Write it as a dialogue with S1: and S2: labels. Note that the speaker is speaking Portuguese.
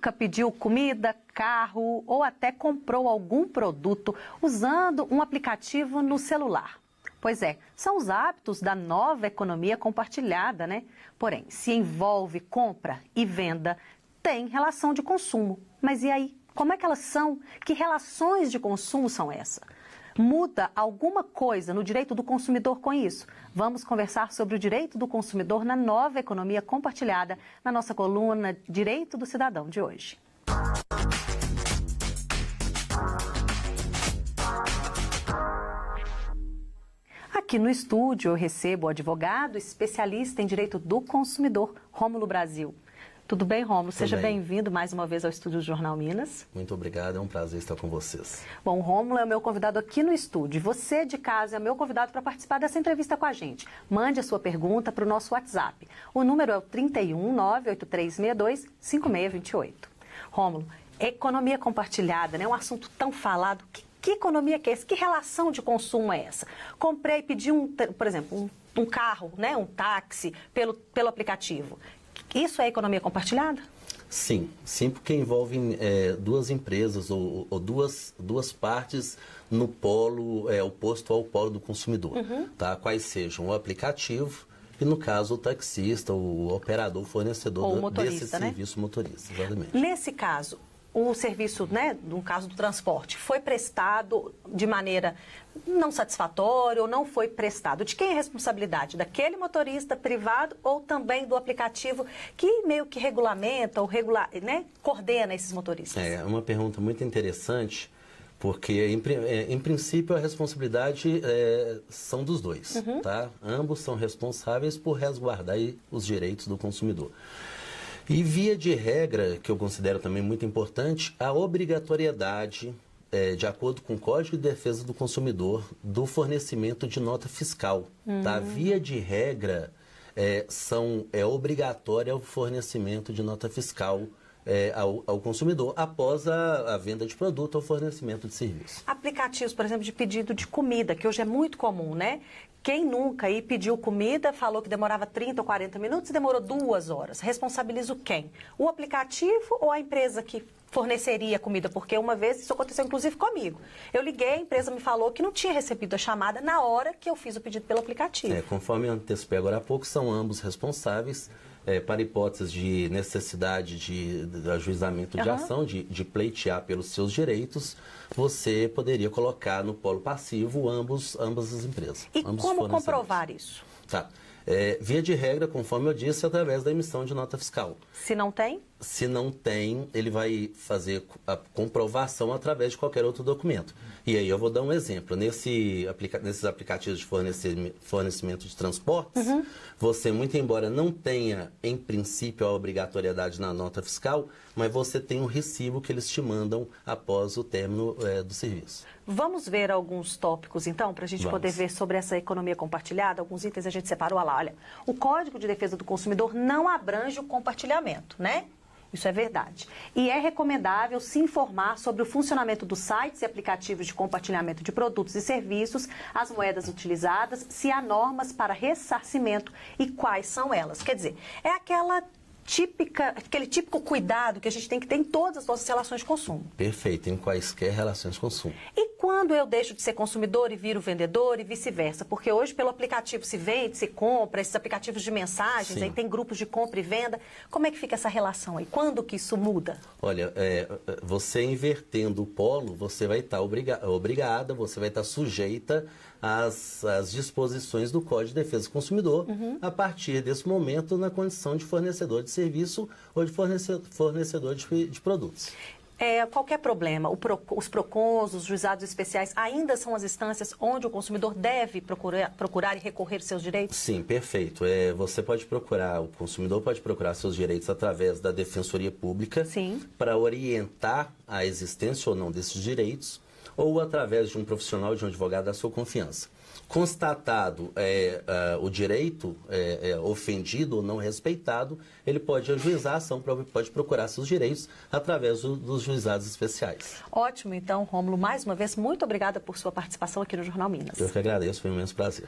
S1: nunca pediu comida, carro ou até comprou algum produto usando um aplicativo no celular? Pois é, são os hábitos da nova economia compartilhada, né? Porém, se envolve compra e venda, tem relação de consumo. Mas e aí? Como é que elas são? Que relações de consumo são essas? Muda alguma coisa no direito do consumidor com isso? Vamos conversar sobre o direito do consumidor na nova economia compartilhada na nossa coluna Direito do Cidadão de hoje. Aqui no estúdio eu recebo o advogado especialista em direito do consumidor, Rômulo Brasil. Tudo bem, Rômulo? Seja bem-vindo mais uma vez ao estúdio do Jornal Minas.
S2: Muito obrigado, é um prazer estar com vocês.
S1: Bom, o Rômulo é o meu convidado aqui no estúdio. Você de casa é o meu convidado para participar dessa entrevista com a gente. Mande a sua pergunta para o nosso WhatsApp. O número é o 31983625628. Rômulo, economia compartilhada, né? Um assunto tão falado. Que economia que é essa? Que relação de consumo é essa? Comprei e pedi, por exemplo, um carro, né? Um táxi pelo aplicativo. Isso é economia compartilhada?
S2: Sim, porque envolve duas empresas ou duas partes no polo oposto ao polo do consumidor, tá? Quais sejam o aplicativo e, no caso, o taxista, o operador, o fornecedor desse serviço, motorista, exatamente.
S1: Nesse caso, o serviço, né, no caso do transporte, foi prestado de maneira não satisfatória ou não foi prestado? De quem é a responsabilidade? Daquele motorista privado ou também do aplicativo que meio que regulamenta ou coordena esses motoristas? É
S2: uma pergunta muito interessante, porque em princípio a responsabilidade são dos dois, tá? Ambos são responsáveis por resguardar aí os direitos do consumidor. E via de regra, que eu considero também muito importante, a obrigatoriedade, de acordo com o Código de Defesa do Consumidor, do fornecimento de nota fiscal. Tá? Via de regra, é obrigatório o fornecimento de nota fiscal ao consumidor após a venda de produto ou fornecimento de serviço.
S1: Aplicativos, por exemplo, de pedido de comida, que hoje é muito comum, né? Quem nunca aí pediu comida, falou que demorava 30 ou 40 minutos e demorou 2 horas. Responsabilizo quem? O aplicativo ou a empresa que forneceria comida? Porque uma vez isso aconteceu inclusive comigo. Eu liguei, a empresa me falou que não tinha recebido a chamada na hora que eu fiz o pedido pelo aplicativo.
S2: Conforme eu antecipei agora há pouco, são ambos responsáveis para hipóteses de necessidade de ajuizamento de ação, de pleitear pelos seus direitos. Você poderia colocar no polo passivo ambas as empresas.
S1: E como comprovar isso?
S2: Tá. Via de regra, conforme eu disse, através da emissão de nota fiscal.
S1: Se não tem?
S2: Se não tem, ele vai fazer a comprovação através de qualquer outro documento. E aí eu vou dar um exemplo. Nesses aplicativos de fornecimento de transportes, você, muito embora não tenha, em princípio, a obrigatoriedade na nota fiscal, mas você tem um recibo que eles te mandam após o término do serviço.
S1: Vamos ver alguns tópicos, então, para a gente poder ver sobre essa economia compartilhada. Alguns itens a gente separou lá. Olha, o Código de Defesa do Consumidor não abrange o compartilhamento, né? Isso é verdade. E é recomendável se informar sobre o funcionamento dos sites e aplicativos de compartilhamento de produtos e serviços, as moedas utilizadas, se há normas para ressarcimento e quais são elas. Quer dizer, é aquele típico cuidado que a gente tem que ter em todas as nossas relações de consumo.
S2: Perfeito, em quaisquer relações de consumo.
S1: E quando eu deixo de ser consumidor e viro vendedor e vice-versa? Porque hoje pelo aplicativo se vende, se compra, esses aplicativos de mensagens, aí tem grupos de compra e venda. Como é que fica essa relação aí? Quando que isso muda?
S2: Olha, você invertendo o polo, você vai estar obrigada, você vai estar sujeita às disposições do Código de Defesa do Consumidor, a partir desse momento na condição de fornecedor de serviço ou de fornecedor de produtos.
S1: Qualquer problema, os PROCONs, os juizados especiais, ainda são as instâncias onde o consumidor deve procurar e recorrer seus direitos?
S2: Sim, perfeito. O consumidor pode procurar seus direitos através da Defensoria Pública para orientar a existência ou não desses direitos, ou através de um profissional, de um advogado da sua confiança. Constatado o direito ofendido ou não respeitado, ele pode ajuizar a ação, pode procurar seus direitos através dos juizados especiais.
S1: Ótimo, então, Rômulo, mais uma vez, muito obrigada por sua participação aqui no Jornal Minas.
S2: Eu que agradeço, foi um imenso prazer.